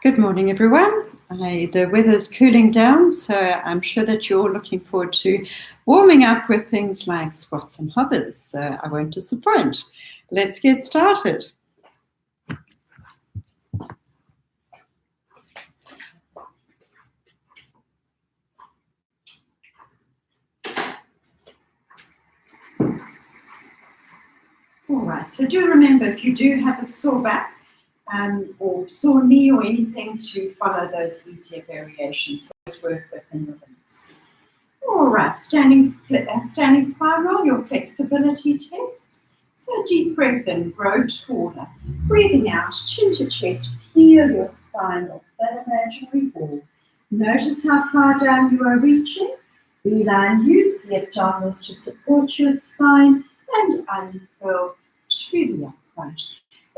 Good morning, everyone. The weather's cooling down, so I'm sure that you're all looking forward to warming up with things like squats and hovers, so I won't disappoint. Let's get started. All right, so do remember, if you do have a sore back or sore knee or anything, to follow those easier variations. Always work within your limits. All right, standing spiral, your flexibility test. So deep breath in, grow taller. Breathing out, chin to chest, peel your spine off that imaginary wall. Notice how far down you are reaching. Beeline, use the abdominals to support your spine and uncurl to the upright.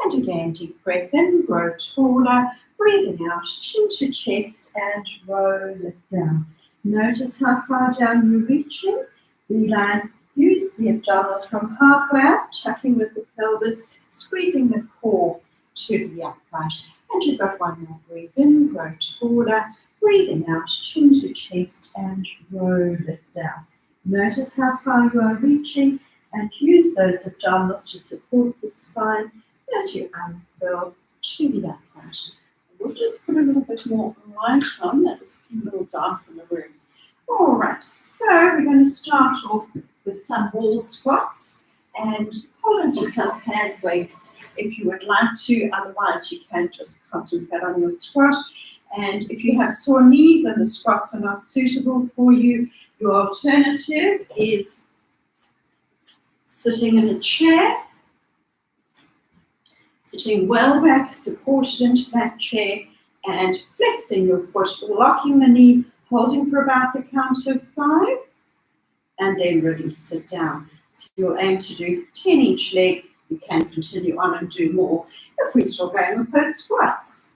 And again, deep breath in, grow taller. Breathing out, chin to chest and roll it down. Notice how far down you're reaching. Beeline, use the abdominals from halfway up, tucking with the pelvis, squeezing the core to the upright. And you've got one more. Breathe in, grow taller. Breathing out, chin to chest and roll it down. Notice how far you are reaching and use those abdominals to support the spine as you uncurl to the upright. We'll just put a little bit more light on, that is a little dark in the room. All right, so we're going to start off with some wall squats and hold onto some hand weights if you would like to, otherwise you can just concentrate on your squat. And if you have sore knees and the squats are not suitable for you, your alternative is sitting in a chair, sitting well back, supported into that chair, and flexing your foot, locking the knee, holding for about the count of 5, and then release, sit down. So you'll aim to do 10 each leg. You can continue on and do more if we're still going with those squats.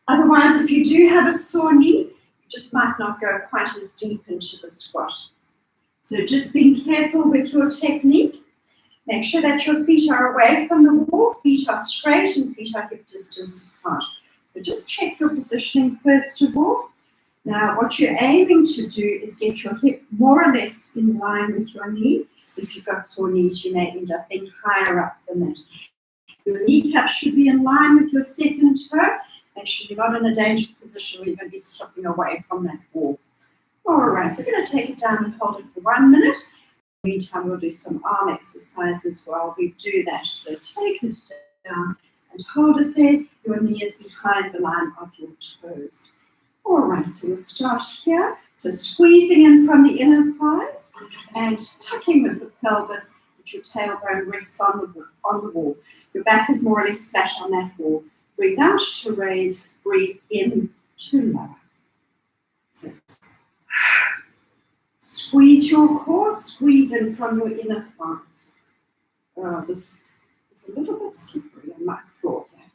Otherwise, if you do have a sore knee, you just might not go quite as deep into the squat. So just being careful with your technique. Make sure that your feet are away from the wall, feet are straight and feet are hip distance apart. So just check your positioning first of all. Now what you're aiming to do is get your hip more or less in line with your knee. If you've got sore knees, you may end up being higher up than that. Your kneecap should be in line with your second toe. Make sure you're not in a dangerous position where you're going to be slipping away from that wall. All right, we're going to take it down and hold it for 1 minute. In the meantime, we'll do some arm exercises while we do that. So take it down and hold it there. Your knee is behind the line of your toes. All right, so we'll start here. So squeezing in from the inner thighs and tucking with the pelvis, that your tailbone rests on the wall. Your back is more or less flat on that wall. Breathe out to raise, breathe in to lower. So squeeze your core, squeeze in from your inner thighs. This is a little bit slippery on my floor here.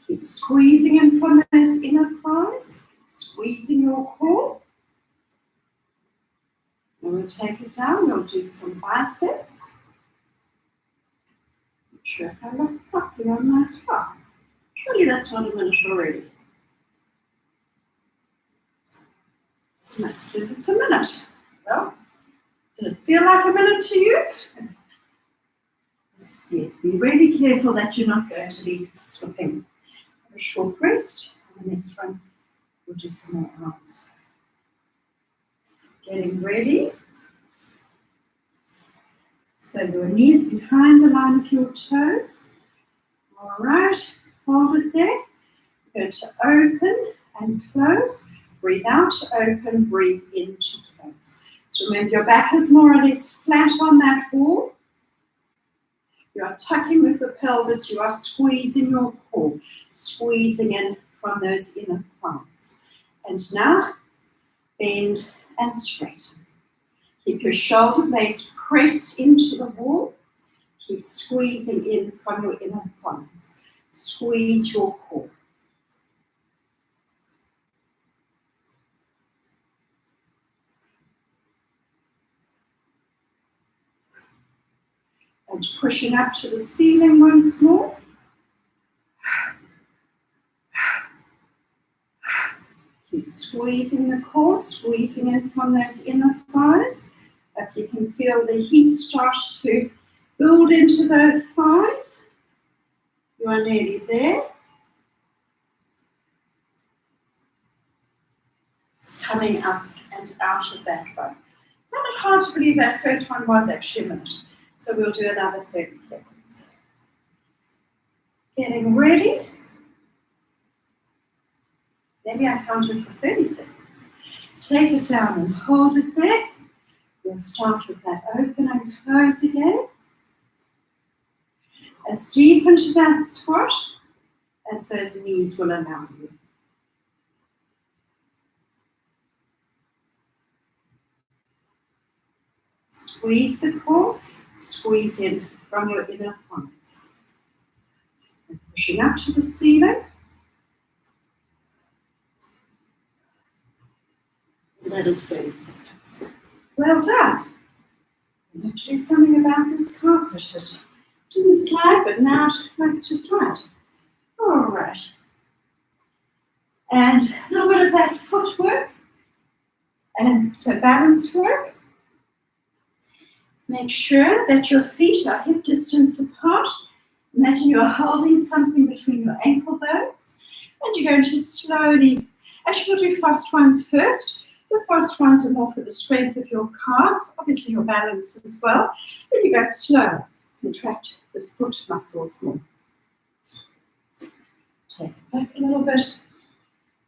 Keep squeezing in from those inner thighs, squeezing your core. And we'll take it down, we'll do some biceps. Make sure if I look properly on my clock. Surely that's not a minute already. And that says it's a minute. Well, did it feel like a minute to you? Yes, be really careful that you're not going to be slipping. Have a short rest. And the next one, we'll do some more arms. Getting ready. So your knees behind the line of your toes. All right, hold it there. You're going to open and close. Breathe out to open, breathe in to close. So remember, your back is more or less flat on that wall. You are tucking with the pelvis, you are squeezing your core, squeezing in from those inner thighs. And now, bend and straighten. Keep your shoulder blades pressed into the wall. Keep squeezing in from your inner thighs. Squeeze your core. And pushing up to the ceiling once more. Keep squeezing the core, squeezing in from those inner thighs. If you can feel the heat start to build into those thighs, you are nearly there. Coming up and out of that one. Found it hard to believe that first one was actually a minute. So we'll do another 30 seconds. Getting ready. Maybe I counted for 30 seconds. Take it down and hold it there. We'll start with that open and close again. As deep into that squat as those knees will allow you. Squeeze the core, squeeze in from your inner thighs. And pushing up to the ceiling. Let us 30 seconds. Well done. I have to do something about this carpet. It didn't slide, but now it likes to slide. All right. And a little bit of that footwork. And so balance work. Make sure that your feet are hip distance apart. Imagine you're holding something between your ankle bones. And you're going to slowly, actually we'll do fast ones first. The fast ones are more for the strength of your calves, obviously your balance as well. Then you go slow, contract the foot muscles more. Take it back a little bit.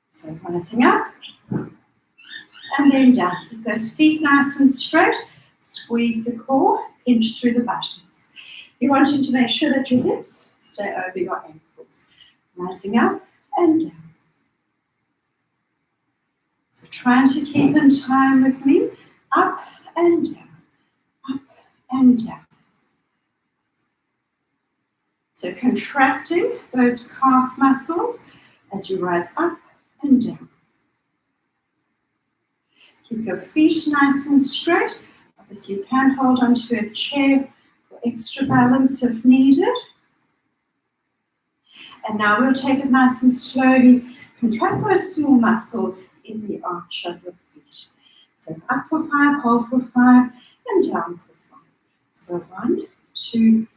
So rising up and then down. Keep those feet nice and straight. Squeeze the core, pinch through the buttocks. You're wanting to make sure that your hips stay over your ankles. Rising up and down. So trying to keep in time with me. Up and down. Up and down. So contracting those calf muscles as you rise up and down. Keep your feet nice and straight. Obviously, you can hold onto a chair for extra balance if needed. And now we'll take it nice and slowly. Contract those small muscles in the arch of your feet. So up for 5, hold for 5, and down for 5. So 1, 2,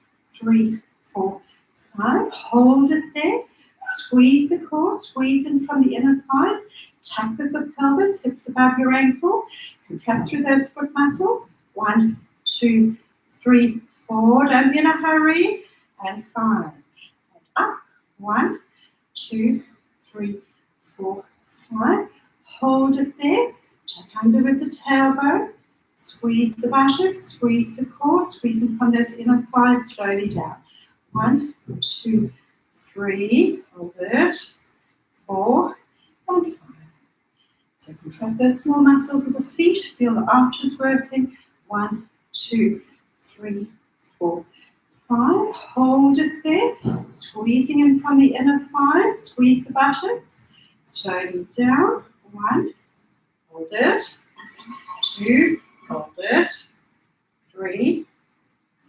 3, 4, 5. Hold it there. Squeeze the core, squeeze in from the inner thighs. Tap with the pelvis, hips above your ankles. Contract through those foot muscles. 1, 2, 3, 4. Don't be in a hurry. And 5. And up. 1, 2, 3, 4, 5. Hold it there. Tuck under with the tailbone. Squeeze the buttocks. Squeeze the core. Squeeze in from those inner thighs. Slowly down. 1, 2, 3. Hold it. 4 and 5. So contract those small muscles of the feet. Feel the arches working. 1, 2, 3, 4, 5. Hold it there. Squeezing in from the inner thighs. Squeeze the buttocks. Slowly down. 1. Hold it. 2. Hold it. 3,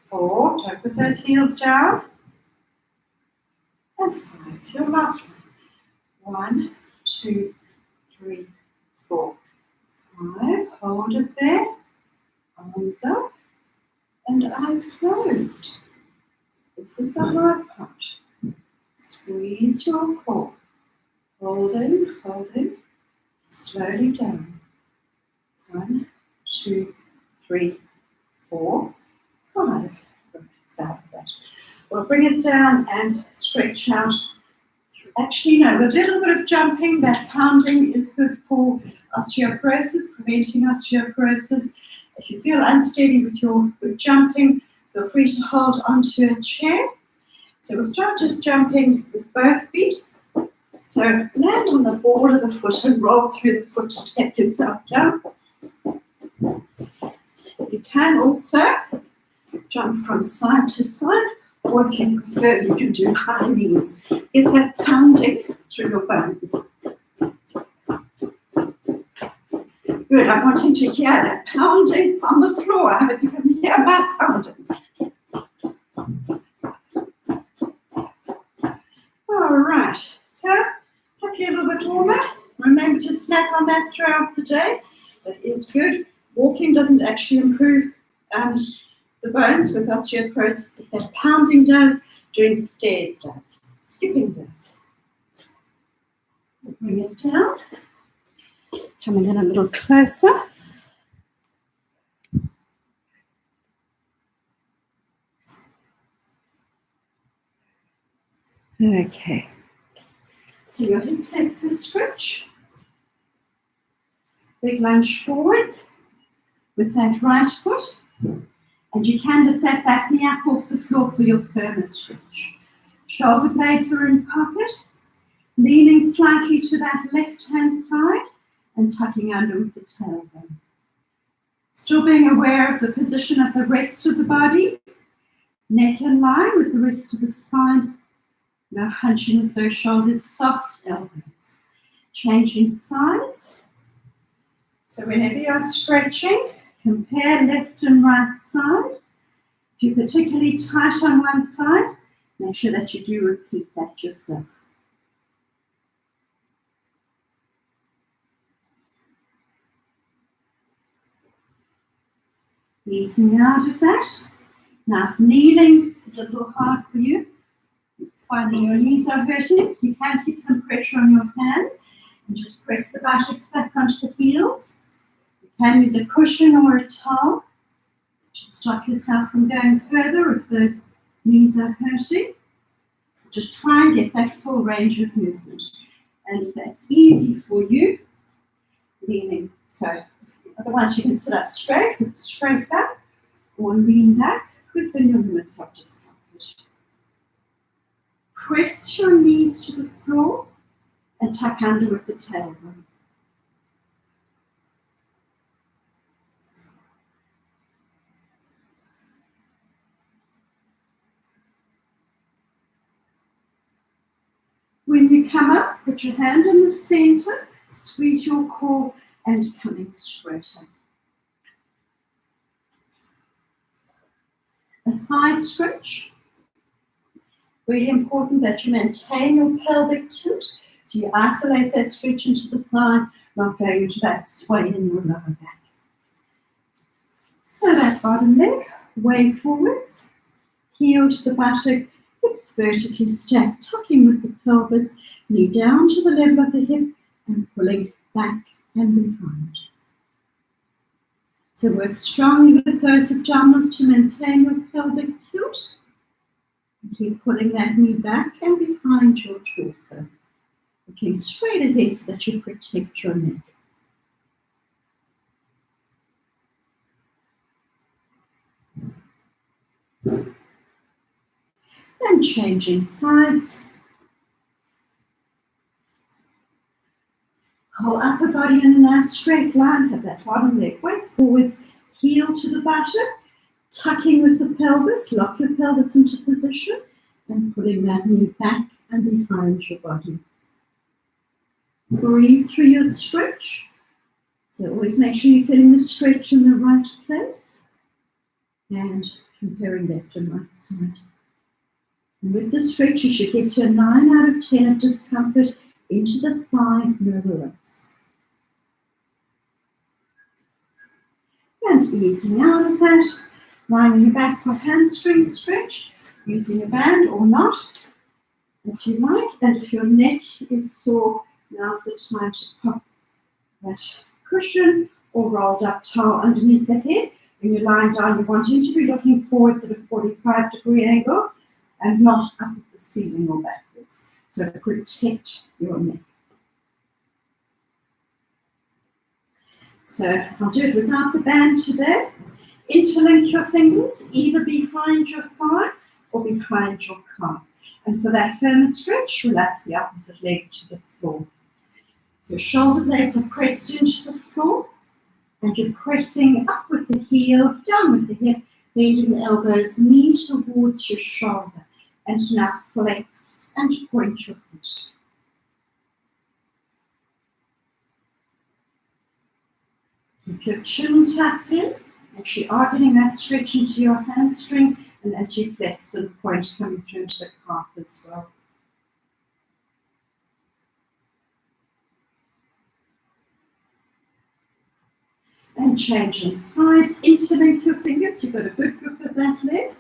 4. Don't put those heels down. And 5. Your last one. 1, 2, 3, 4, 5. Hold it there. Arms up and eyes closed. This is the hard part. Squeeze your core. Holding, holding. Slowly down. 1, 2, 3, 4, 5. Relax out of that. We'll bring it down and stretch out. Actually, no, we'll do a little bit of jumping. That pounding is good for osteoporosis, preventing osteoporosis. If you feel unsteady with jumping, feel free to hold onto a chair. So we'll start just jumping with both feet. So land on the ball of the foot and roll through the foot to take yourself down. You can also jump from side to side, or if you prefer, you can do high knees. Get that pounding through your bones. Good, I'm wanting to hear that pounding on the floor. I hope you can hear my pounding. good to snack on that throughout the day. That is good. Walking doesn't actually improve the bones with osteoporosis, but that pounding does, doing stairs does, skipping does. We'll bring it down. Coming in a little closer. Okay. So your hip flexor stretch. Big lunge forwards with that right foot. And you can lift that back knee up off the floor for your firmer stretch. Shoulder blades are in pocket. Leaning slightly to that left-hand side and tucking under with the tailbone. Still being aware of the position of the rest of the body. Neck in line with the rest of the spine. No hunching with those shoulders, soft elbows. Changing sides. So whenever you're stretching, compare left and right side. If you're particularly tight on one side, make sure that you do repeat that yourself. Easing out of that. Now if kneeling is a little hard for you, finding your knees are hurting, you can keep some pressure on your hands and just press the buttocks back onto the heels. You can use a cushion or a towel to stop yourself from going further if those knees are hurting. Just try and get that full range of movement. And if that's easy for you, leaning. So otherwise you can sit up straight with a straight back or lean back within your limits of discomfort. Press your knees to the floor and tuck under with the tailbone. When you come up, put your hand in the center, squeeze your core and coming straighter. A thigh stretch. Really important that you maintain your pelvic tilt. So you isolate that stretch into the thigh, not going into that sway in your lower back. So that bottom leg, way forwards, heel to the buttock, hips vertically stacked, tucking with the pelvis, knee down to the level of the hip and pulling back and behind. So work strongly with those abdominals to maintain your pelvic tilt. And keep pulling that knee back and behind your torso. Looking straight ahead so that you protect your neck. And changing sides. Whole upper body in a nice straight line. Have that bottom leg way forwards, heel to the buttock, tucking with the pelvis. Lock your pelvis into position and pulling that knee back and behind your body. Breathe through your stretch. So always make sure you're feeling the stretch in the right place. And comparing left and right side. And with the stretch, you should get to a 9 out of 10 of discomfort into the thigh nervous. And easing out of that, lying on your back for hamstring stretch, using a band or not, as you like. And if your neck is sore, now's the time to pop that cushion or rolled up towel underneath the head. When you're lying down, you're wanting to be looking forwards at a 45-degree angle and not up at the ceiling or backwards. So protect your neck. So I'll do it without the band today. Interlink your fingers either behind your thigh or behind your calf. And for that firmer stretch, relax the opposite leg to the floor. So shoulder blades are pressed into the floor. And you're pressing up with the heel, down with the hip, bending the elbows, knee towards your shoulder. And now flex and point your foot. Keep your chin tucked in. Actually are getting that stretch into your hamstring. And as you flex and point, coming through into the calf as well. And changing sides, interlink your fingers. You've got a good grip of that leg.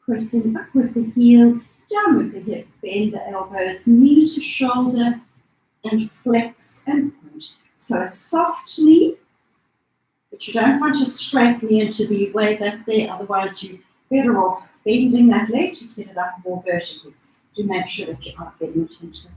Pressing up with the heel, down with the hip, bend the elbows, knee to shoulder, and flex and point. So softly, but you don't want to straight knee to be way back there, otherwise you're better off bending that leg to get it up more vertically to make sure that you aren't getting it into the calf.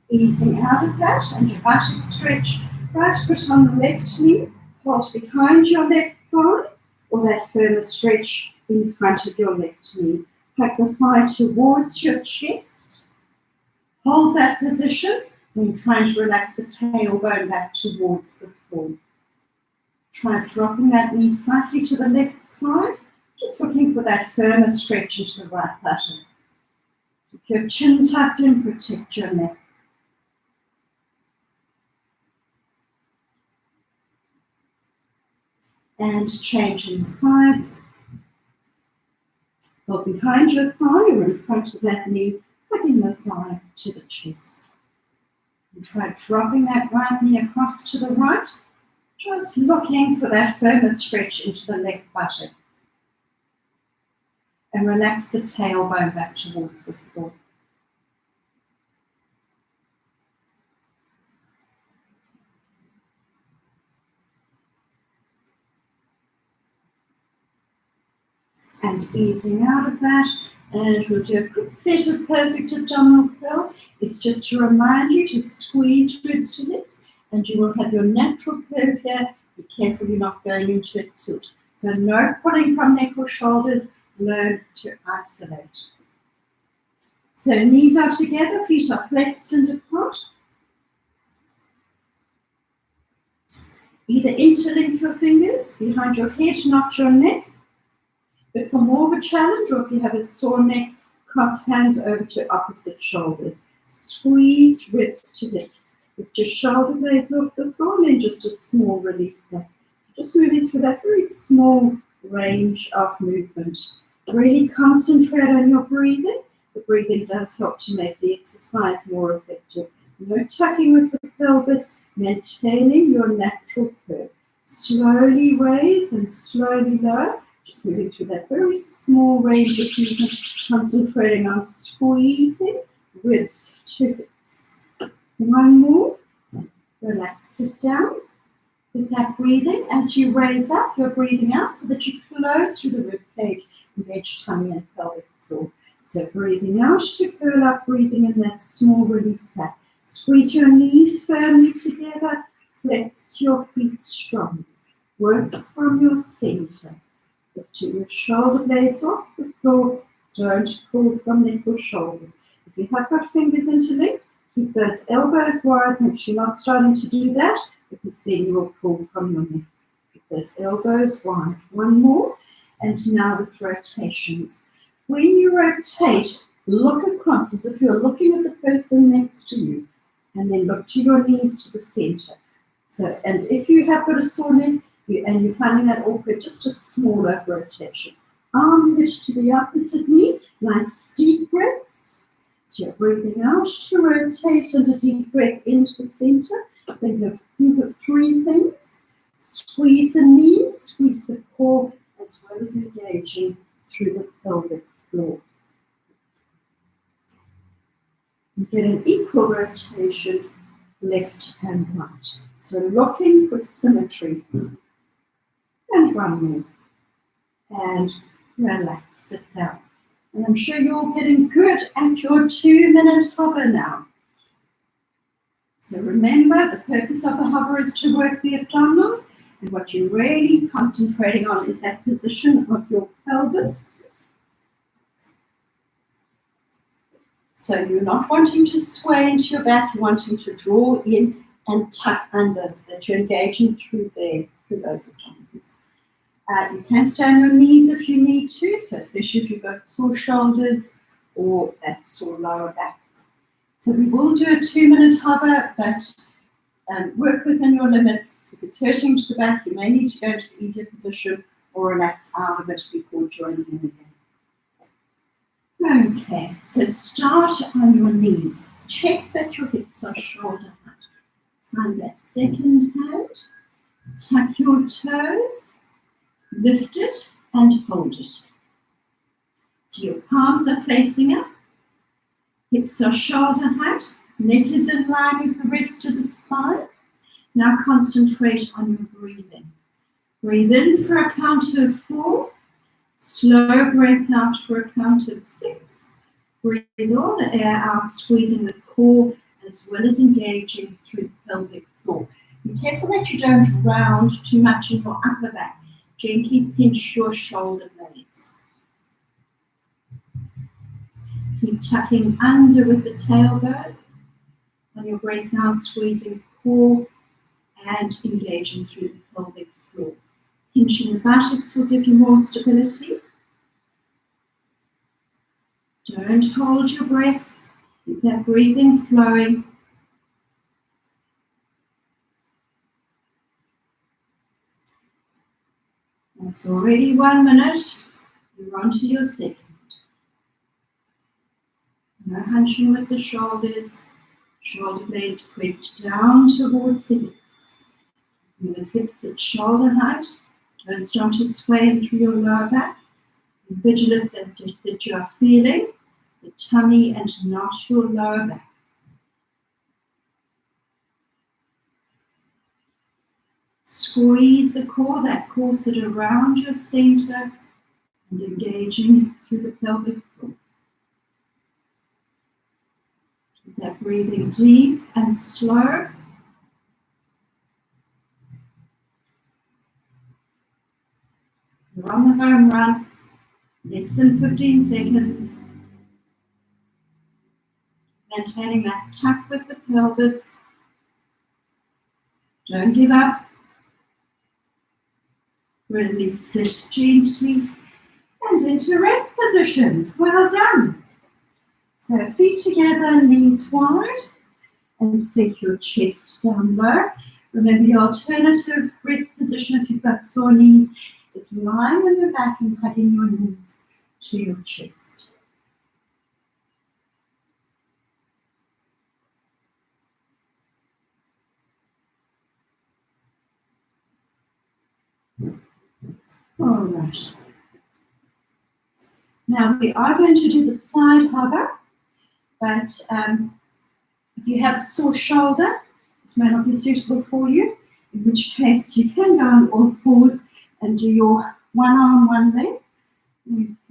Easing out of that, and your buttock stretch. Right foot on the left knee, hold behind your left thigh, or that firmer stretch in front of your left knee. Hug the thigh towards your chest. Hold that position, then trying to relax the tailbone back towards the floor. Try dropping that knee slightly to the left side, just looking for that firmer stretch into the right buttock. Keep your chin tucked in, protect your neck. And changing sides. Hold behind your thigh or in front of that knee, hugging the thigh to the chest. And try dropping that right knee across to the right, just looking for that firmer stretch into the left buttock. And relax the tailbone back towards the floor. And easing out of that, and we'll do a quick set of perfect abdominal curl. It's just to remind you to squeeze ribs to hips, and you will have your natural curve here. Be careful you're not going into a tilt. So no pulling from neck or shoulders, learn to isolate. So knees are together, feet are flexed and apart. Either interlink your fingers behind your head, not your neck. But for more of a challenge, or if you have a sore neck, cross hands over to opposite shoulders. Squeeze ribs to hips. Lift your shoulder blades off the floor, and then just a small release back. Just moving through that very small range of movement. Really concentrate on your breathing. The breathing does help to make the exercise more effective. No tucking with the pelvis, maintaining your natural curve. Slowly raise and slowly lower. Just moving through that very small range of movement, concentrating on squeezing ribs to hips. One more. Relax it down. With that breathing, as you raise up, you're breathing out so that you close through the rib cage, engage tummy and pelvic floor. So breathing out to curl up, breathing in that small release back. Squeeze your knees firmly together. Flex your feet strongly. Work from your center. Lift your shoulder blades off the floor. Don't pull from neck or shoulders. If you have got fingers interlinked, keep those elbows wide. Make sure you're not starting to do that, because then you will pull from your neck. Keep those elbows wide. One more. And now with rotations. When you rotate, look across as if you're looking at the person next to you. And then look to your knees to the center. So, and if you have got a sore neck, and you're finding that awkward, just a smaller rotation. Arm hitch to the opposite knee, nice deep breaths. So you're breathing out to rotate and a deep breath into the center. Think of three things. Squeeze the knees, squeeze the core, as well as engaging through the pelvic floor. You get an equal rotation, left and right. So looking for symmetry. And one more. And relax it down. And I'm sure you're all getting good at your 2-minute hover now. So remember, the purpose of the hover is to work the abdominals, and what you're really concentrating on is that position of your pelvis. So you're not wanting to sway into your back, you're wanting to draw in and tuck under so that you're engaging through those abdominals. You can stay on your knees if you need to, so especially if you've got sore shoulders or that sore lower back. So we will do a 2-minute hover, but work within your limits. If it's hurting to the back, you may need to go into the easier position or relax out of it before joining in again. Okay, so start on your knees. Check that your hips are shoulder height. Find that second hand. Tuck your toes. Lift it and hold it. So your palms are facing up. Hips are shoulder height. Neck is in line with the rest of the spine. Now concentrate on your breathing. Breathe in for a count of 4. Slow breath out for a count of 6. Breathe all the air out, squeezing the core as well as engaging through the pelvic floor. Be careful that you don't round too much in your upper back. Gently pinch your shoulder blades. Keep tucking under with the tailbone. On your breath out, squeezing core and engaging through the pelvic floor. Pinching the buttocks will give you more stability. Don't hold your breath. Keep that breathing flowing. That's already 1 minute. You're on to your second. No hunching with the shoulders. Shoulder blades pressed down towards the hips. Those hips at shoulder height. Don't start to sway through your lower back. Be vigilant that you are feeling the tummy and not your lower back. Squeeze the core, that corset around your center and engaging through the pelvic floor. Keep that breathing deep and slow. You're on the home run, less than 15 seconds. Maintaining that tuck with the pelvis. Don't give up. Release it gently and into rest position. Well done. So feet together, knees wide, and sink your chest down low. Remember the alternative rest position if you've got sore knees is lying on your back and hugging your knees to your chest. All right. Now we are going to do the side hover, but if you have a sore shoulder, this may not be suitable for you, in which case you can go on all fours and do your one arm, one leg,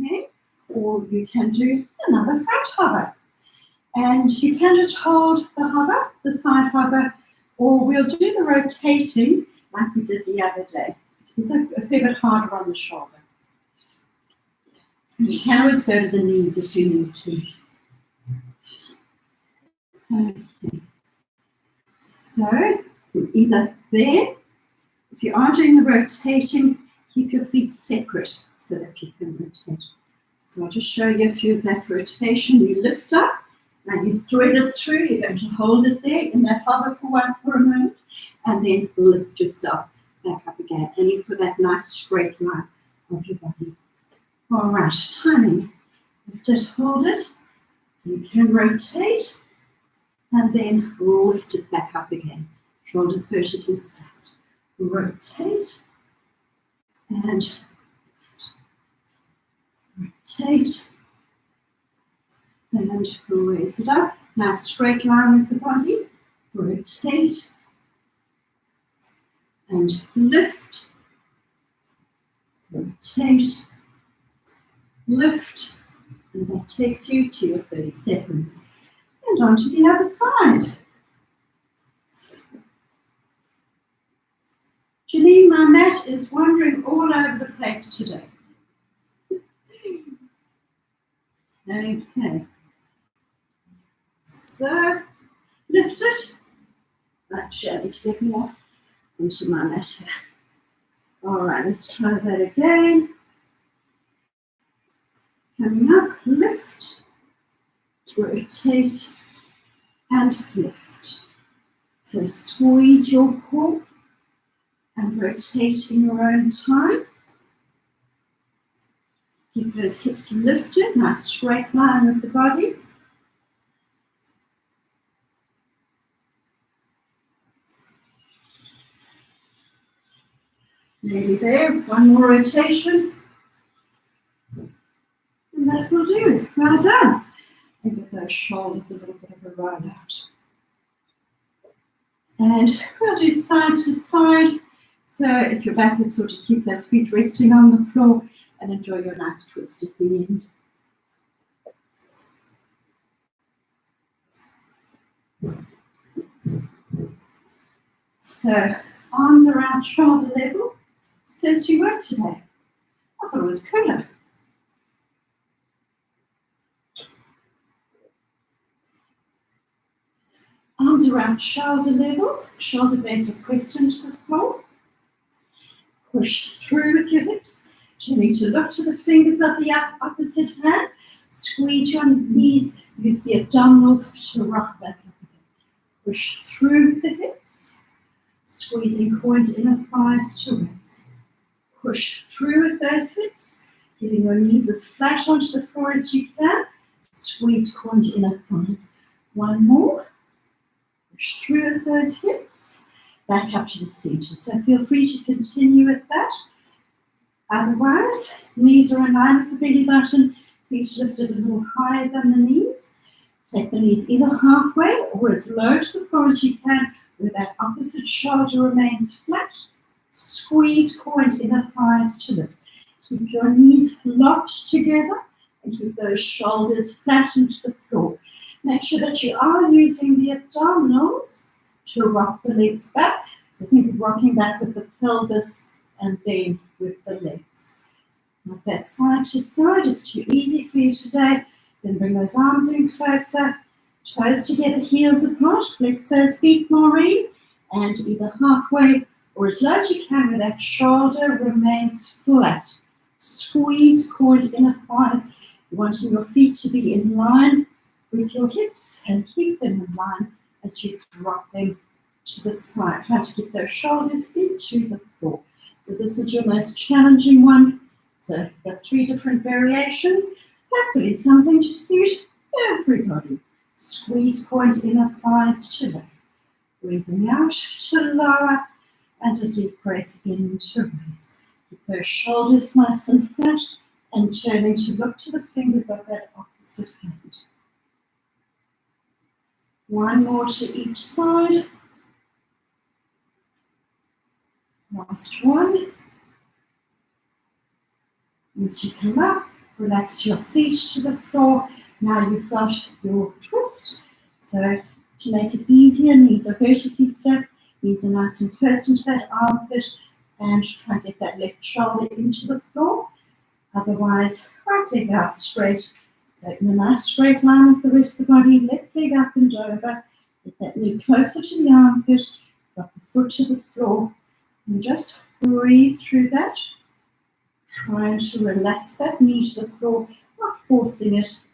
okay? Or you can do another front hover. And you can just hold the hover, the side hover, or we'll do the rotating like we did the other day. It's a fair bit harder on the shoulder. You can always go to the knees if you need to. Okay. So, either there, if you are doing the rotating, keep your feet separate so that you can rotate. So I'll just show you a few of that rotation. You lift up, and you thread it through. You're going to hold it there in that hover for a moment, and then lift yourself back up again, aiming for that nice straight line of your body. All right, timing. Lift it, hold it, so you can rotate, and then lift it back up again. Shoulders vertically stacked. Rotate, and rotate, and raise it up. Now straight line with the body. Rotate, and lift, rotate, lift, and that takes you to your 30 seconds. And on to the other side. Janine, my mat is wandering all over the place today. Okay. So, lift it. Actually, I need to get more into my mat here. All right, let's try that again. Coming up, lift, rotate, and lift. So squeeze your core and rotate in your own time. Keep those hips lifted, nice straight line with the body. Nearly there, one more rotation. And that will do, well done. And give those shoulders a little bit of a roll out. And we'll do side to side. So if your back is sore, just keep those feet resting on the floor and enjoy your nice twist at the end. So arms around shoulder level. It's Thursday work today. I thought it was cooler. Arms around shoulder level. Shoulder blades are pressed into the floor. Push through with your hips. Turning to look to the fingers of the opposite hand. Squeeze your knees. Use the abdominals to rock back up again. Push through with the hips. Squeezing core and inner thighs to raise. Push through with those hips. Getting your knees as flat onto the floor as you can. Squeeze core and inner thighs. One more. Push through with those hips. Back up to the center. So feel free to continue with that. Otherwise, knees are in line with the belly button. Feet lifted a little higher than the knees. Take the knees either halfway or as low to the floor as you can, where that opposite shoulder remains flat. Squeeze core and inner thighs to lift. Keep your knees locked together and keep those shoulders flat into the floor. Make sure that you are using the abdominals to rock the legs back. So think of rocking back with the pelvis and then with the legs. If that side to side is too easy for you today, then bring those arms in closer, toes together, heels apart, flex those feet, Maureen, and either halfway or as low as you can where that shoulder remains flat. Squeeze core and inner thighs. You want your feet to be in line with your hips and keep them in line as you drop them to the side. Try to keep those shoulders into the floor. So this is your most challenging one. So you've got 3 different variations. Hopefully something to suit everybody. Squeeze core and inner thighs to lift. Breathing out to lower and a deep breath in to raise. Keep those shoulders nice and flat and turning to look to the fingers of that opposite hand. One more to each side. Last one. Once you come up, relax your feet to the floor. Now you've got your twist. So to make it easier, knees are vertically stacked, knees are nice and close into that armpit, and try and get that left shoulder into the floor. Otherwise, right leg out straight. So in a nice straight line with the rest of the body, left leg up and over. Get that knee closer to the armpit, drop the foot to the floor, and just breathe through that. Trying to relax that knee to the floor, not forcing it.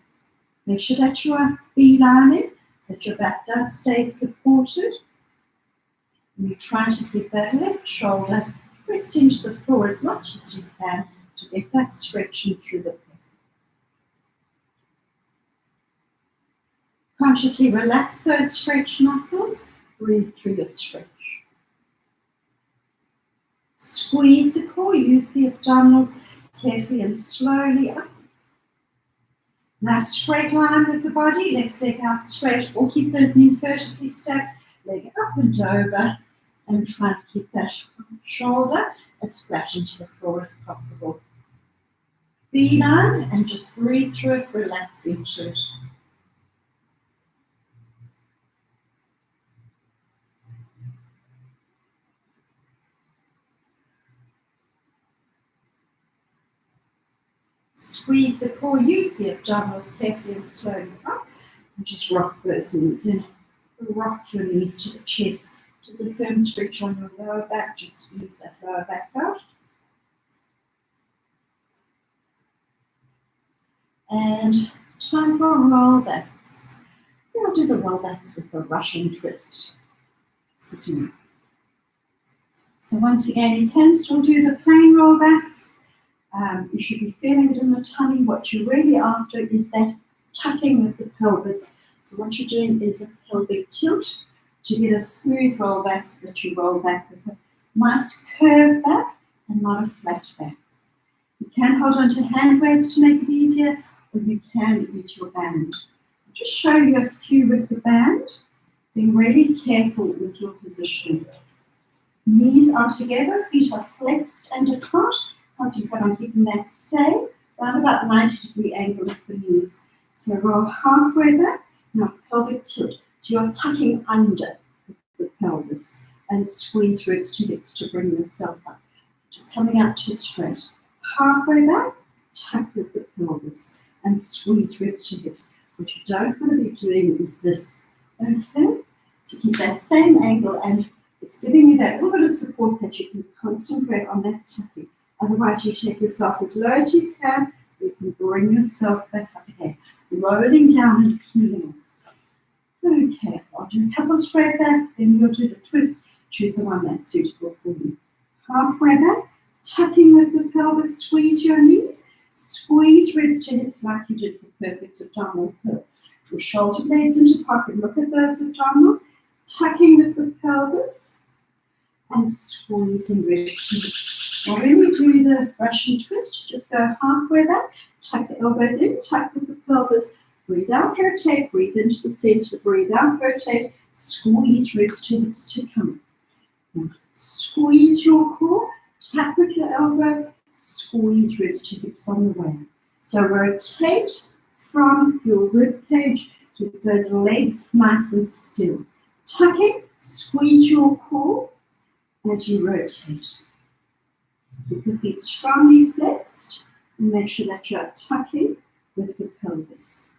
Make sure that you are beelining, so that your back does stay supported. And you try to keep that left shoulder pressed into the floor as much as you can to get that stretching through the back. Consciously relax those stretch muscles. Breathe through the stretch. Squeeze the core, use the abdominals carefully and slowly up. Now straight line with the body, left leg out straight, or keep those knees vertically stacked, leg up and over, and try to keep that shoulder as flat into the floor as possible. Beeline and just breathe through it, relax into it. Squeeze the core, use the abdominals carefully and slowly up, and just rock those knees in. Rock your knees to the chest. There's a firm stretch on your lower back, just ease that lower back out. And time for rollbacks. We'll do the rollbacks with the Russian twist. Sitting up. So once again, you can still do the plain rollbacks. You should be feeling it in the tummy. What you're really after is that tucking with the pelvis. So what you're doing is a pelvic tilt to get a smooth roll back so that you roll back with a nice curve back and not a flat back. You can hold on to hand weights to make it easier, or you can use your band. I'll just show you a few with the band. Be really careful with your position. Knees are together, feet are flexed and apart. Concentrate on keeping that same, around about 90-degree angle with the knees. So roll halfway back, now pelvic tilt. So you're tucking under the pelvis and squeeze ribs to hips to bring yourself up. Just coming out to straight. Halfway back, tuck with the pelvis and squeeze ribs to hips. What you don't want to be doing is this. Okay? So keep that same angle, and it's giving you that little bit of support that you can concentrate on that tucking. Otherwise, you take yourself as low as you can. You can bring yourself back up again. Rolling down and peeling off. Okay, I'll do a couple straight back, then we'll do the twist. Choose the one that's suitable for you. Halfway back, tucking with the pelvis, squeeze your knees. Squeeze ribs to hips like you did for perfect abdominal curl. Draw shoulder blades into pocket. Look at those abdominals. Tucking with the pelvis and squeezing ribs to hips. Now when we do the Russian twist, just go halfway back, tuck the elbows in, tuck with the pelvis, breathe out, rotate, breathe into the center, breathe out, rotate, squeeze ribs to hips to come. Now, squeeze your core, tap with your elbow, squeeze ribs to hips on the way. So rotate from your rib cage, keep those legs nice and still. Tucking, squeeze your core as you rotate. Keep your feet strongly flexed and make sure that you are tucking with the pelvis.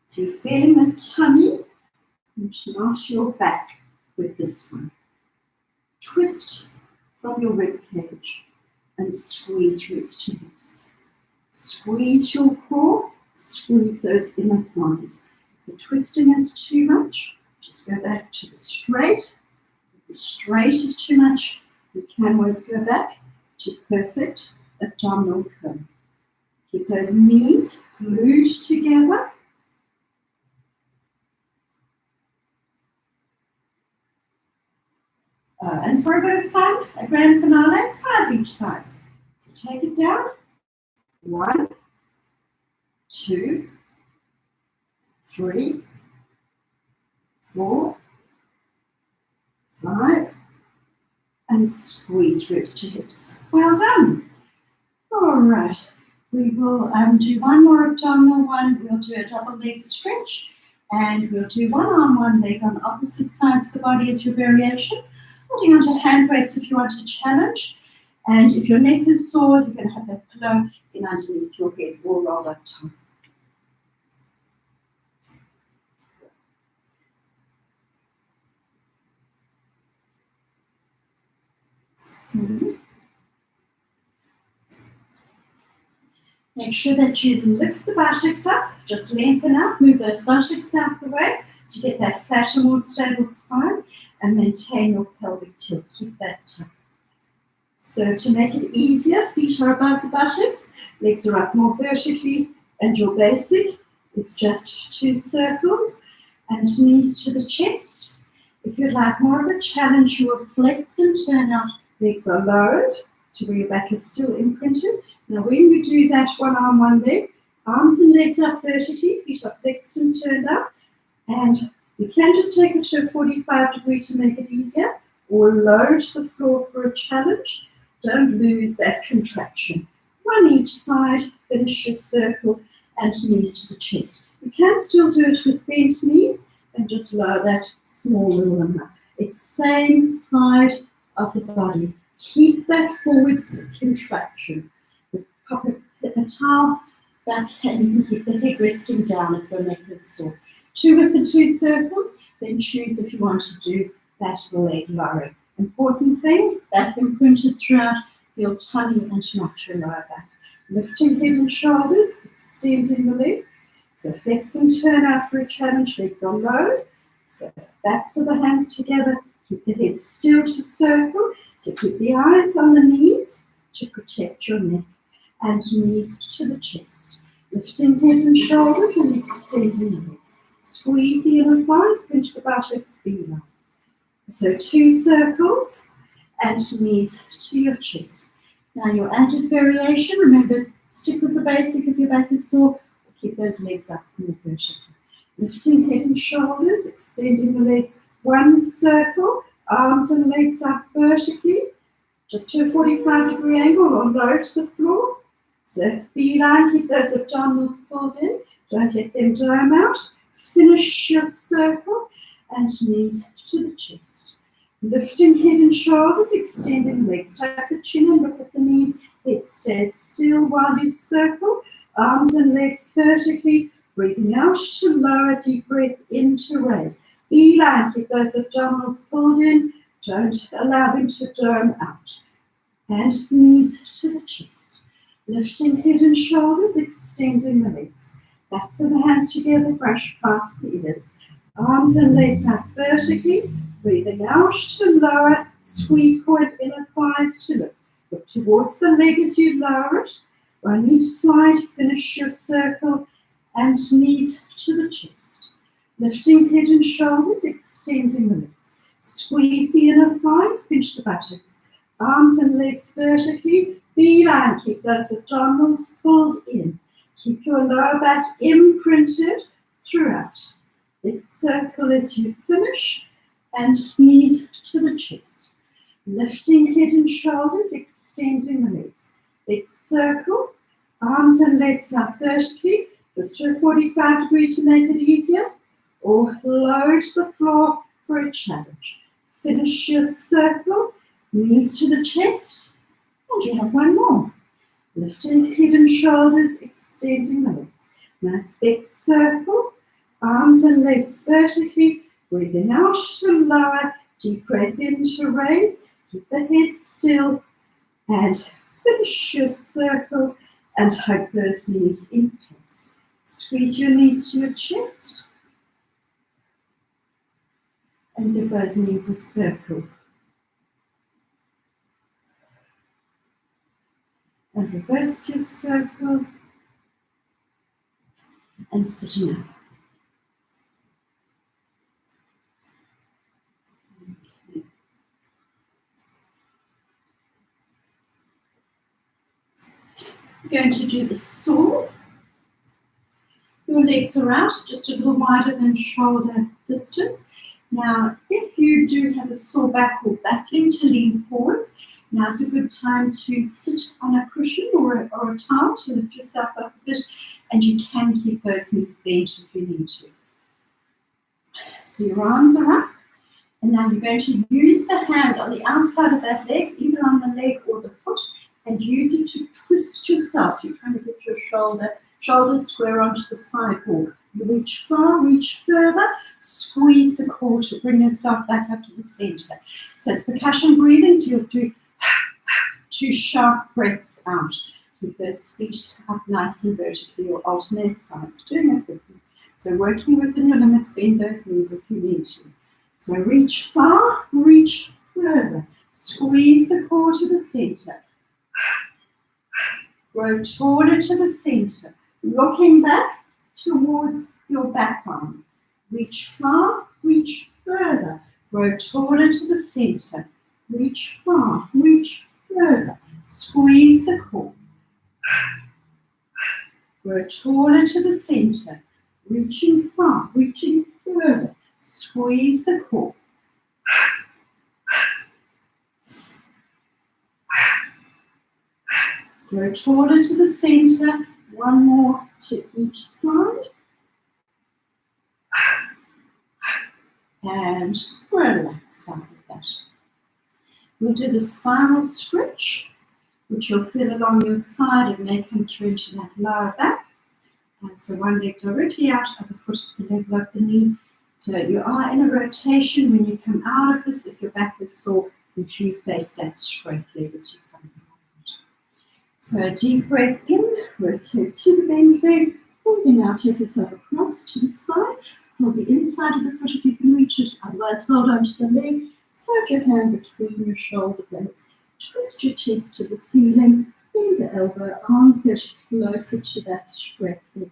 So you're feeling the tummy and not your back with this one. Twist from your rib cage and squeeze ribs to hips. Squeeze your core, squeeze those inner thighs. If the twisting is too much, just go back to the straight. If the straight is too much, you can always go back to perfect abdominal curl. Keep those knees glued together. And for a bit of fun, a grand finale, 5 each side. So take it down. 1, 2, 3, 4, 5, and squeeze ribs to hips. Well done. All right, we will do one more abdominal one. We'll do a double leg stretch, and we'll do one arm, one leg on opposite sides of the body as your variation. Holding onto hand weights if you want to challenge. And if your neck is sore, you're going to have that pillow in underneath your head, all rolled up top. So, make sure that you lift the buttocks up, just lengthen out, move those buttocks out the way to get that flatter, more stable spine, and maintain your pelvic tilt. Keep that tuck. So to make it easier, feet are above the buttocks, legs are up more vertically, and your basic is just 2 circles and knees to the chest. If you'd like more of a challenge, you will flex and turn out. Legs are lowered to where your back is still imprinted. Now when you do that one arm, one leg, arms and legs up vertically, feet are flexed and turned up, and you can just take it to a 45 degree to make it easier, or lower to the floor for a challenge. Don't lose that contraction. One each side, finish your circle, and knees to the chest. You can still do it with bent knees, and just lower that small little amount. It's same side of the body. Keep that forwards contraction. Pop a towel back, and you can keep the head resting down if your neck is sore. 2 with the 2 circles, then choose if you want to do that leg lowering. Important thing, back imprinted throughout, feel tummy and not your lower back. Lifting head and shoulders, extending the legs. So flex and turn out for a challenge, legs are low. So backs of the hands together, keep the head still to circle. So keep the eyes on the knees to protect your neck. and knees to the chest. Lifting head and shoulders and extending the legs. Squeeze the inner thighs, pinch the buttocks, beeline. So 2 circles and knees to your chest. Now your added variation, remember, stick with the basic if your back is sore, keep those legs up in the vertical. Lifting head and shoulders, extending the legs, 1 circle, arms and legs up vertically, just to a 45-degree angle or low to the floor. So beeline, keep those abdominals pulled in, don't let them dome out. Finish your circle and knees to the chest. Lifting head and shoulders, extending legs. Tuck the chin and look at the knees. Head stays still while you circle. Arms and legs vertically. Breathing out to lower, deep breath in to raise. Beeline, keep those abdominals pulled in. Don't allow them to dome out. And knees to the chest. Lifting head and shoulders, extending the legs. Backs of the hands together, brush past the ears. Arms and legs up vertically. Breathing out to lower, squeeze quad inner thighs to lift. Look towards the leg as you lower it. On each side, finish your circle and knees to the chest. Lifting head and shoulders, extending the legs. Squeeze the inner thighs, pinch the buttocks. Arms and legs vertically. Beeline, keep those abdominals pulled in. Keep your lower back imprinted throughout. Big circle as you finish and knees to the chest. Lifting head and shoulders, extending the legs. Big circle, arms and legs up vertically, just to a 45-degree to make it easier, or low to the floor for a challenge. Finish your circle, knees to the chest, and you have 1 more. Lifting head and shoulders, extending the legs. Nice big circle, arms and legs vertically, breathing out to lower, deep breath in to raise, keep the head still, and finish your circle and hug those knees in place. Squeeze your knees to your chest and give those knees a circle. And reverse your circle and sitting up. Okay. We're going to do the saw. Your legs are out, just a little wider than shoulder distance. Now, if you do have a sore back or battling to lean forwards, now's a good time to sit on a cushion or a towel to lift yourself up a bit, and you can keep those knees bent if you need to. So your arms are up, and now you're going to use the hand on the outside of that leg, either on the leg or the foot, and use it to twist yourself. So you're trying to get your shoulders square onto the side wall. You reach far, reach further, squeeze the core to bring yourself back up to the center. So it's percussion breathing, so you'll do 2 sharp breaths out. Keep those feet up nice and vertically, or alternate sides, doing it quickly. So working within your limits, bend those knees if you need to. So reach far, reach further. Squeeze the core to the center. Grow taller to the center. Looking back towards your back arm. Reach far, reach further. Grow taller to the center. Reach far, reach further. Squeeze the core. Grow taller to the center. Reaching far, reaching further. Squeeze the core. Grow taller to the center. 1 more to each side. And relax out of that. We'll do the spiral stretch, which you'll feel along your side and may come through into that lower back. And so 1 leg directly out, other foot at the level of the knee. So you are in a rotation when you come out of this. If your back is sore, make sure you face that straight leg as you come out. So a deep breath in, rotate to the bent leg. And you now take yourself across to the side. Hold the inside of the foot if you can reach it. Otherwise, hold on to the leg. Slide your hand between your shoulder blades. Twist your chest to the ceiling. Bring the elbow armpit closer to that straight leg.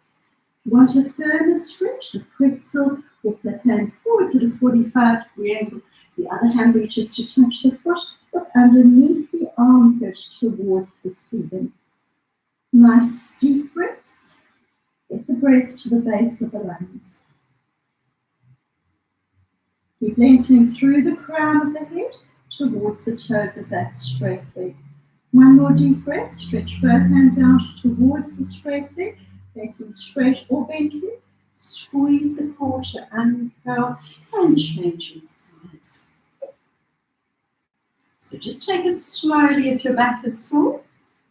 You want a further stretch, the pretzel, with the hand forwards at a 45-degree angle. The other hand reaches to touch the foot, look underneath the armpit towards the ceiling. Nice deep breaths. Get the breath to the base of the lungs. Keep lengthening through the crown of the head towards the toes of that straight leg. One more deep breath. Stretch both hands out towards the straight leg, facing straight or bent leg. Squeeze the core to uncurl and change its sides. So just take it slowly if your back is sore,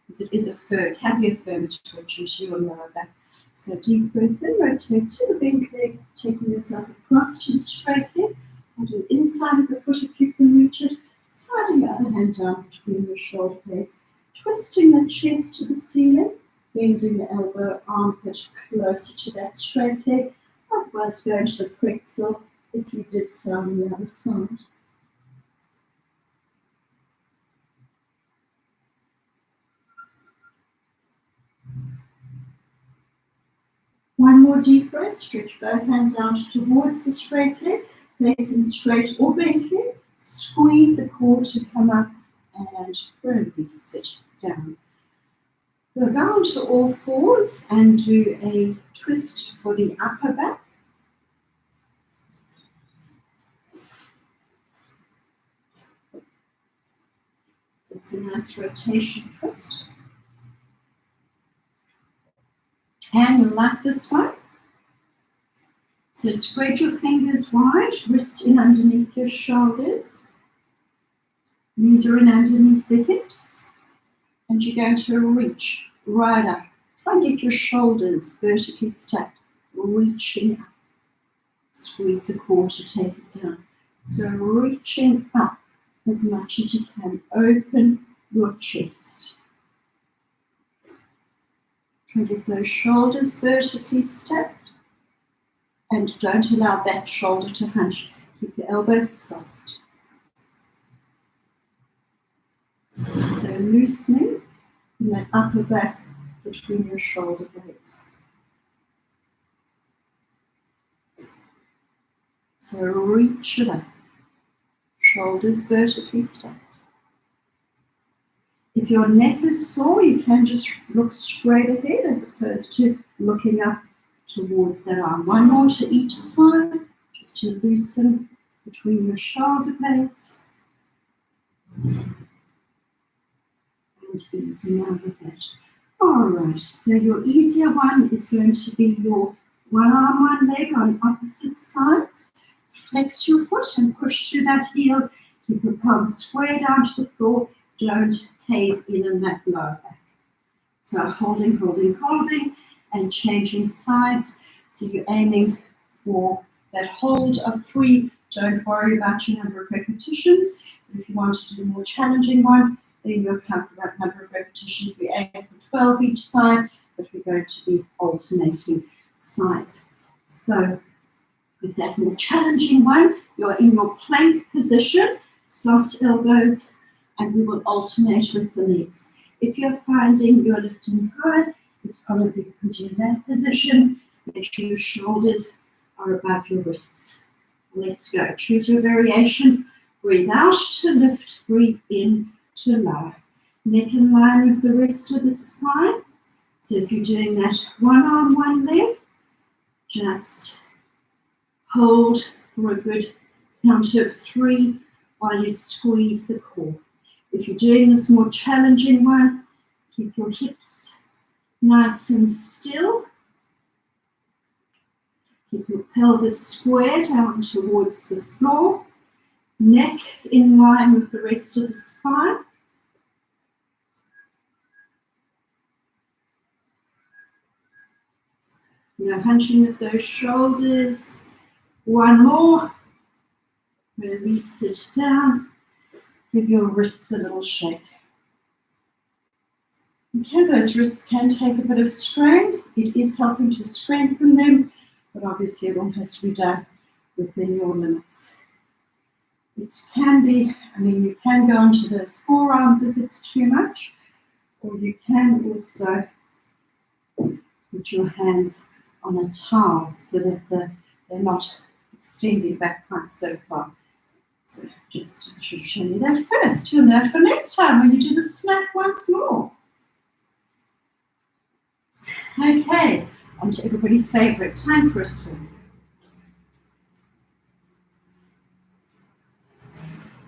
because it is can be a firm stretch into your lower back. So deep breath in, rotate to the bent leg, taking yourself across to the straight leg, and do inside of the foot if you can reach it, sliding the other hand down between your shoulder blades, twisting the chest to the ceiling, bending the elbow armpit closer to that straight leg, otherwise going to the pretzel if you did so on the other side. One more deep breath, stretch both hands out towards the straight leg, facing straight or bent leg, squeeze the core to come up and release sit down. We'll go on to all fours and do a twist for the upper back. It's a nice rotation twist. And you'll like this one. So spread your fingers wide, wrist in underneath your shoulders. Knees are in underneath the hips. And you're going to reach right up. Try and get your shoulders vertically stacked, reaching up. Squeeze the core to take it down. So reaching up as much as you can. Open your chest. Try and get those shoulders vertically stacked. And don't allow that shoulder to hunch. Keep the elbows soft. So loosening in that upper back between your shoulder blades. So reach it up. Shoulders vertically stacked. If your neck is sore, you can just look straight ahead as opposed to looking up towards that arm. One more to each side, just to loosen between your shoulder blades. And easing out of that. Alright, so your easier one is going to be your one arm, one leg on opposite sides. Flex your foot and push through that heel. Keep your palms square down to the floor. Don't cave in that lower back. So holding, and changing sides. So you're aiming for that hold of 3. Don't worry about your number of repetitions. If you want to do a more challenging one, then you'll count the right number of repetitions. We aim for 12 each side, but we're going to be alternating sides. So with that more challenging one, you're in your plank position, soft elbows, and we will alternate with the legs. If you're finding you're lifting high, it's probably because you're in that position. Make sure your shoulders are above your wrists. Let's go. Choose your variation. Breathe out to lift, breathe in to lower. Neck in line with the rest of the spine. So if you're doing that one arm, one leg, just hold for a good count of 3 while you squeeze the core. If you're doing this more challenging one, keep your hips nice and still. Keep your pelvis square down towards the floor. Neck in line with the rest of the spine. Now hunching with those shoulders. One more. Release it down. Give your wrists a little shake. Okay, those wrists can take a bit of strain. It is helping to strengthen them, but obviously it all has to be done within your limits. It can be, you can go onto those forearms if it's too much, Or you can also put your hands on a towel so that they're not extending back quite so far. So just I should show you that first. You'll know for next time when you do the snap once more. Okay, on to everybody's favourite, time for a swim.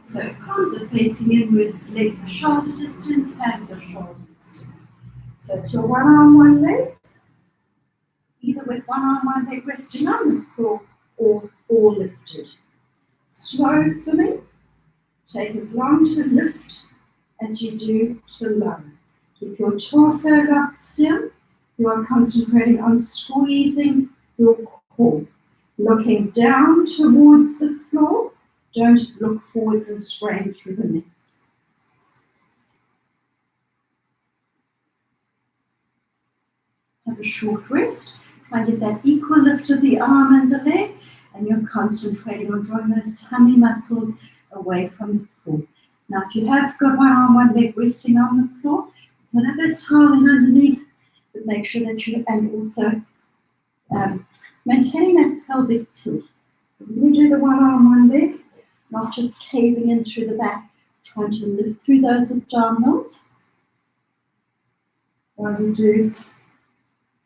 So palms are facing inwards, legs are shoulder distance, hands are shoulder distance. So it's your one arm, one leg, either with one arm, one leg resting on the floor or lifted. Slow swimming, take as long to lift as you do to lower. Keep your torso locked still. You are concentrating on squeezing your core, looking down towards the floor. Don't look forwards and strain through the neck. Have a short rest. Try and get that equal lift of the arm and the leg, and you're concentrating on drawing those tummy muscles away from the floor. Now, if you have got one arm, one leg resting on the floor, you can have that towel in underneath, but make sure that you, and also maintaining that pelvic tilt. So when you do the one arm, one leg, not just caving in through the back, trying to lift through those abdominals, while you do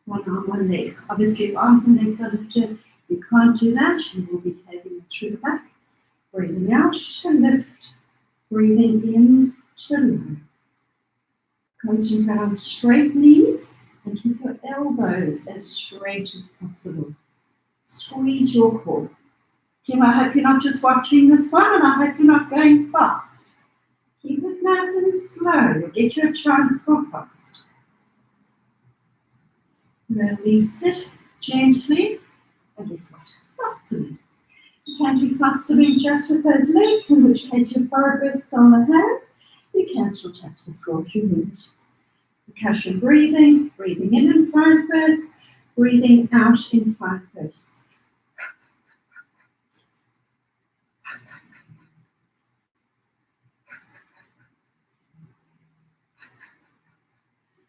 one arm, one leg. Obviously, if arms and legs are lifted, you can't do that. You will be caving through the back. Breathing out to lift, breathing in to lower. Concentrate on straight knees and keep your elbows as straight as possible. Squeeze your core. Kim, I hope you're not just watching this one, and I hope you're not going fast. Keep it nice and slow. You'll get you a chance for fast. Release it gently, and guess what? Fast swimming. You can do fast swimming just with those legs, in which case your forward rests on the hands. You can still touch the floor if you want. Percussion breathing, breathing in 5 bursts, breathing out in 5 bursts.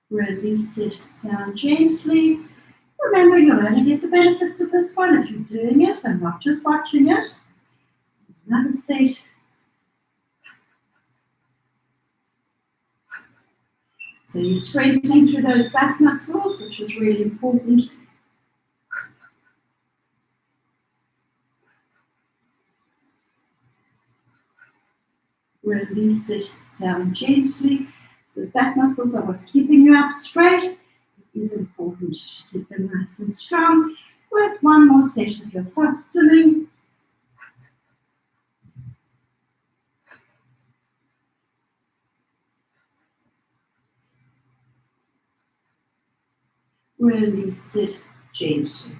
Release it down gently. Remember, you'll only get the benefits of this one if you're doing it and not just watching it. Another set. So you're strengthening through those back muscles, which is really important. Release it down gently. Those back muscles are what's keeping you up straight. It is important to keep them nice and strong. With one more session of your fast swimming. Release it gently.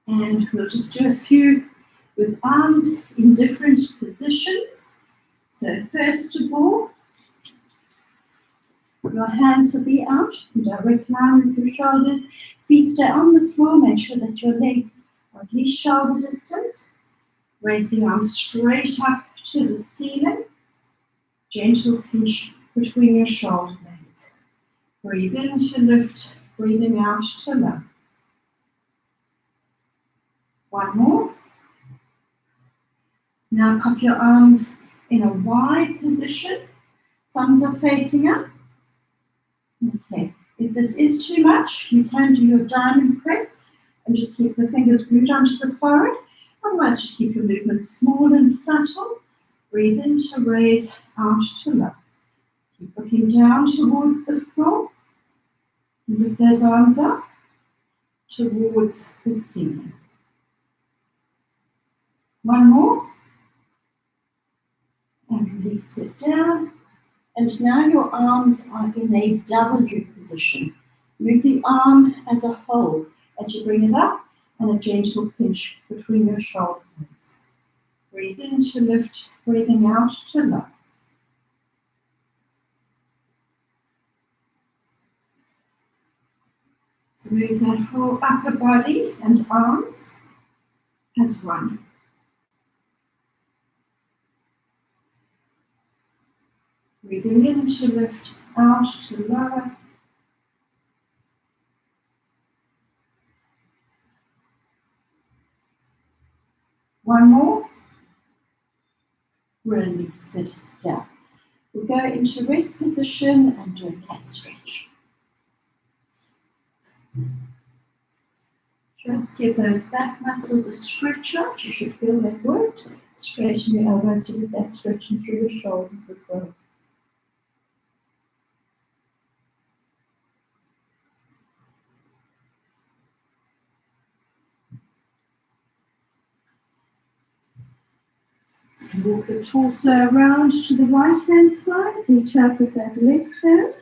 And we'll just do a few with arms in different positions. So first of all, your hands will be out in direct line with your shoulders. Feet stay on the floor. Make sure that your legs are at least shoulder distance. Raise the arms straight up to the ceiling. Gentle pinch between your shoulder blades. Breathe in to lift, breathing out to lower. One more. Now pop your arms in a wide position. Thumbs are facing up. Okay, if this is too much, you can do your diamond press and just keep the fingers glued onto the forehead. Otherwise, just keep your movements small and subtle. Breathe in to raise, out to lower. Keep looking down towards the floor. Lift those arms up towards the ceiling. One more. And release it down. And now your arms are in a W position. Move the arm as a whole as you bring it up and a gentle pinch between your shoulder blades. Breathe in to lift, breathing out to lower. So move that whole upper body and arms as one. Breathing in to lift, out to lower. One more. Release it down. We'll go into rest position and do a cat stretch. Just give those back muscles a stretch out. You should feel that worked. Straighten your elbows to get that stretching through your shoulders as well. Walk the torso around to the right hand side. Reach out with that left hand.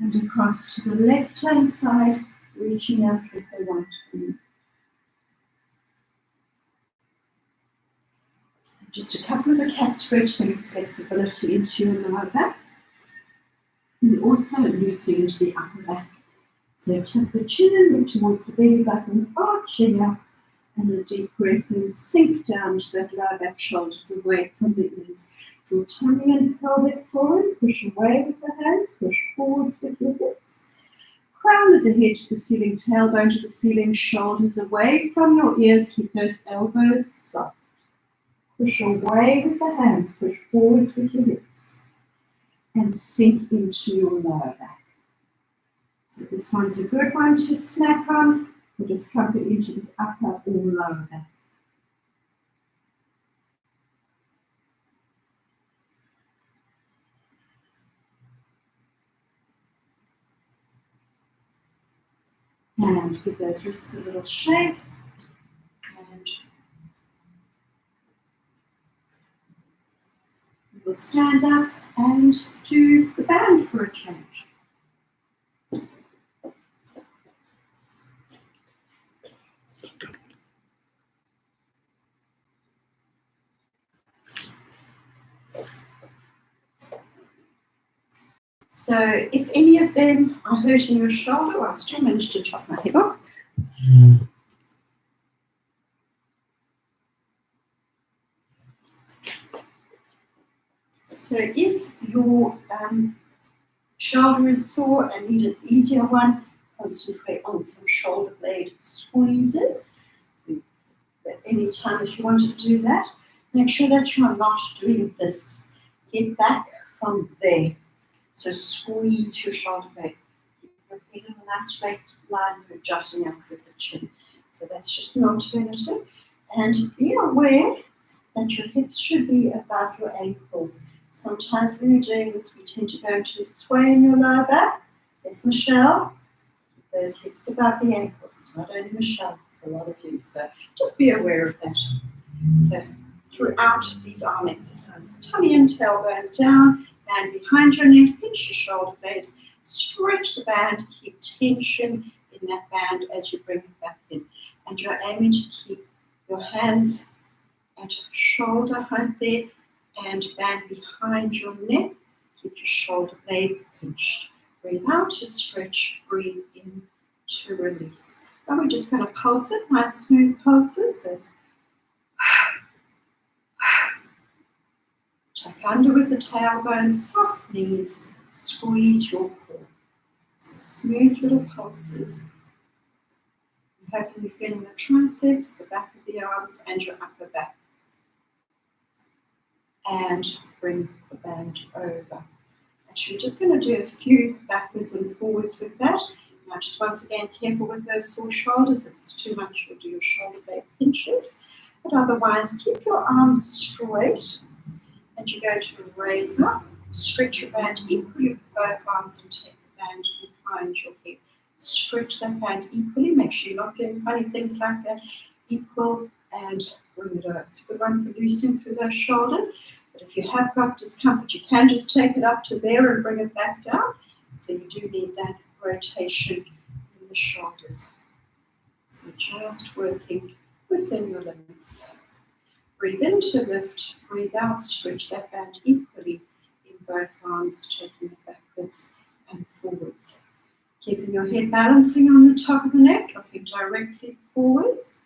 And across to the left hand side, reaching out with the right hand. Just a couple of the cat stretch, bring flexibility into your lower back. And also loosening into the upper back. So tuck the chin, look towards the belly button, arching up, and a deep breath in, sink down to that lower back, shoulders away from the ears. Draw tummy and pelvic forward, push away with the hands, push forwards with your hips. Crown of the head to the ceiling, tailbone to the ceiling, shoulders away from your ears, keep those elbows soft. Push away with the hands, push forwards with your hips. And sink into your lower back. So this one's a good one to snap on. Put discomfort into the upper or lower back. And give those wrists a little shake. And we'll stand up and do the band for a change. So if any of them are hurting your shoulder, I'll still manage to chop my head off. So if your shoulder is sore and need an easier one, concentrate on some shoulder blade squeezes. At any time if you want to do that, make sure that you are not doing this. Get back from there. So squeeze your shoulder blade. Keep your head in a nice straight line, you're jutting up with the chin. So that's just an alternative. And be aware that your hips should be above your ankles. Sometimes when you're doing this, we tend to go into a sway in your lower back. Yes, Michelle. Keep those hips above the ankles. It's not only Michelle, it's a lot of you. So just be aware of that. So throughout these arm exercises, tummy and tailbone down, and behind your neck, pinch your shoulder blades, stretch the band, keep tension in that band as you bring it back in. And you're aiming to keep your hands at shoulder height there and band behind your neck. Keep your shoulder blades pinched. Breathe out to stretch, breathe in to release. Now we're just going to pulse it, nice smooth pulses. So it's tuck under with the tailbone, soft knees, squeeze your core. So smooth little pulses. I'm hoping you're feeling the triceps, the back of the arms, and your upper back. And bring the band over. Actually, we're just going to do a few backwards and forwards with that. Now, just once again, careful with those sore shoulders. If it's too much, you'll do your shoulder blade pinches. But otherwise, keep your arms straight. And you're going to raise up, stretch your band equally with both arms and take the band behind your head. Stretch that band equally, make sure you're not doing funny things like that. Equal and bring it over. It's a good one for loosening through those shoulders. But if you have got discomfort, you can just take it up to there and bring it back down. So you do need that rotation in the shoulders. So just working within your limits. Breathe in to lift, breathe out, stretch that band equally in both arms, taking it backwards and forwards. Keeping your head balancing on the top of the neck, looking directly forwards.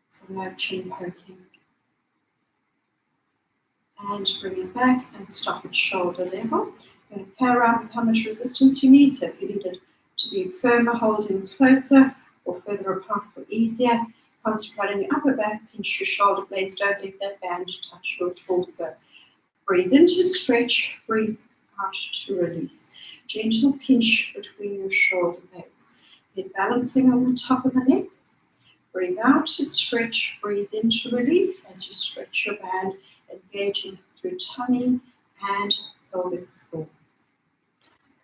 So no chin poking. and bring it back and stop at shoulder level. You're going to play around with how much resistance you need. So if you need it to be firmer, hold in closer or further apart for easier. Concentrate on your upper back, pinch your shoulder blades, don't let that band touch your torso. Breathe in to stretch, breathe out to release. Gentle pinch between your shoulder blades. Head balancing on the top of the neck. Breathe out to stretch, breathe in to release as you stretch your band, engaging through tummy and pelvic floor.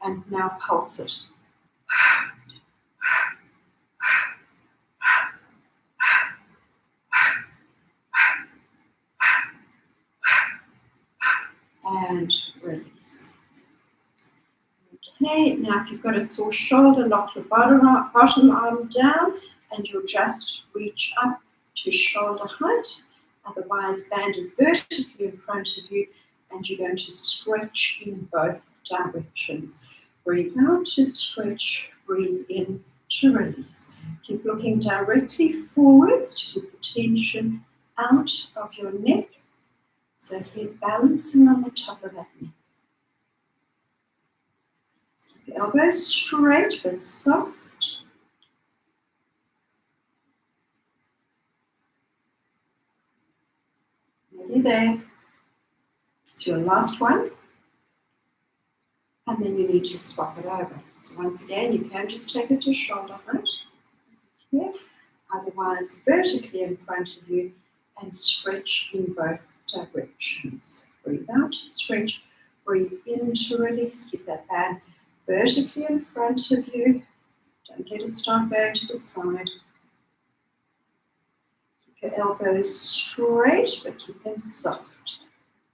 And now pulse it. And release. Okay, now if you've got a sore shoulder, lock your bottom arm down and you'll just reach up to shoulder height. Otherwise, band is vertically in front of you and you're going to stretch in both directions. Breathe out to stretch, breathe in to release. Keep looking directly forwards to keep the tension out of your neck. So head balancing on the top of that neck. Keep your elbows straight but soft. Nearly there. It's your last one. And then you need to swap it over. So once again, you can just take it to shoulder height. Here. Otherwise, vertically in front of you and stretch in both directions. Breathe out to stretch, breathe in to release. Keep that band vertically in front of you. Don't let it start going to the side. Keep your elbows straight, but keep them soft.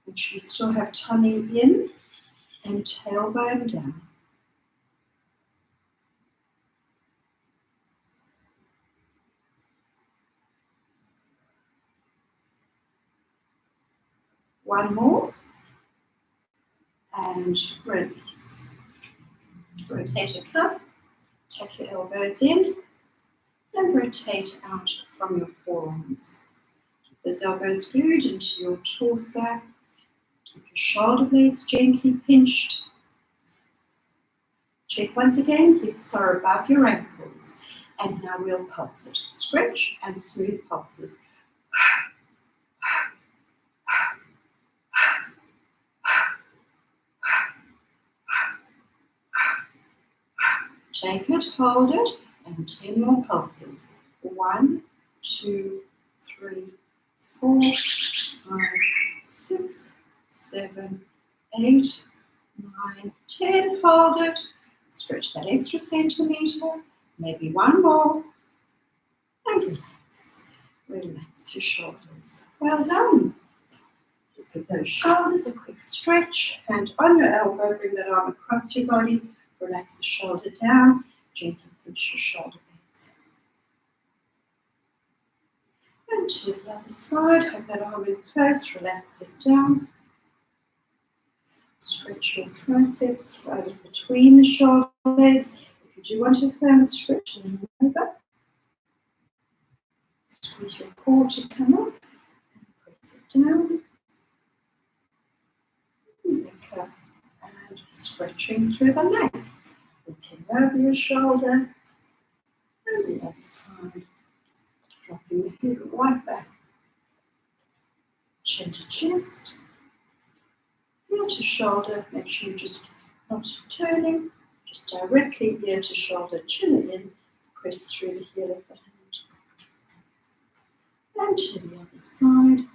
Make sure you still have tummy in and tailbone down. One more. And release. Rotate your cuff, tuck your elbows in, and rotate out from your forearms. Keep those elbows glued into your torso. Keep your shoulder blades gently pinched. Check once again, hips are above your ankles. And now we'll pulse it. Stretch and smooth pulses. Take it, hold it, and 10 more pulses. 1, 2, 3, 4, 5, 6, 7, 8, 9, 10. Hold it. Stretch that extra centimeter. Maybe one more. And relax. Relax your shoulders. Well done. Just give those shoulders a quick stretch. And on your elbow, bring that arm across your body. Relax the shoulder down, gently pinch your shoulder blades. And to the other side, have that arm in close, relax it down. Stretch your triceps right between the shoulder blades. If you do want a firm stretch, lean over. Squeeze your core to come up and press it down. And back up and stretching through the neck. Looking over your shoulder and the other side. Dropping the head right back. Chin to chest. Ear to shoulder. Make sure you're just not turning. Just directly ear to shoulder. Chin in. Press through the heel of the hand. And to the other side.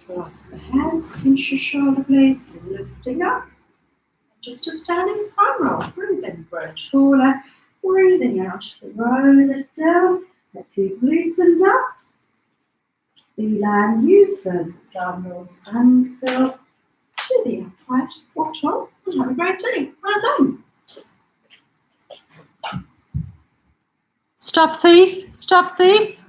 Clasp the hands. Pinch your shoulder blades. Lifting up. Just a standing spine roll. Breathe in, grow taller. Breathing out, roll it down. If you've loosened up, Elan, use those abdominals and go to the upright watch-on. And have a great day. Well done. Stop thief, stop thief.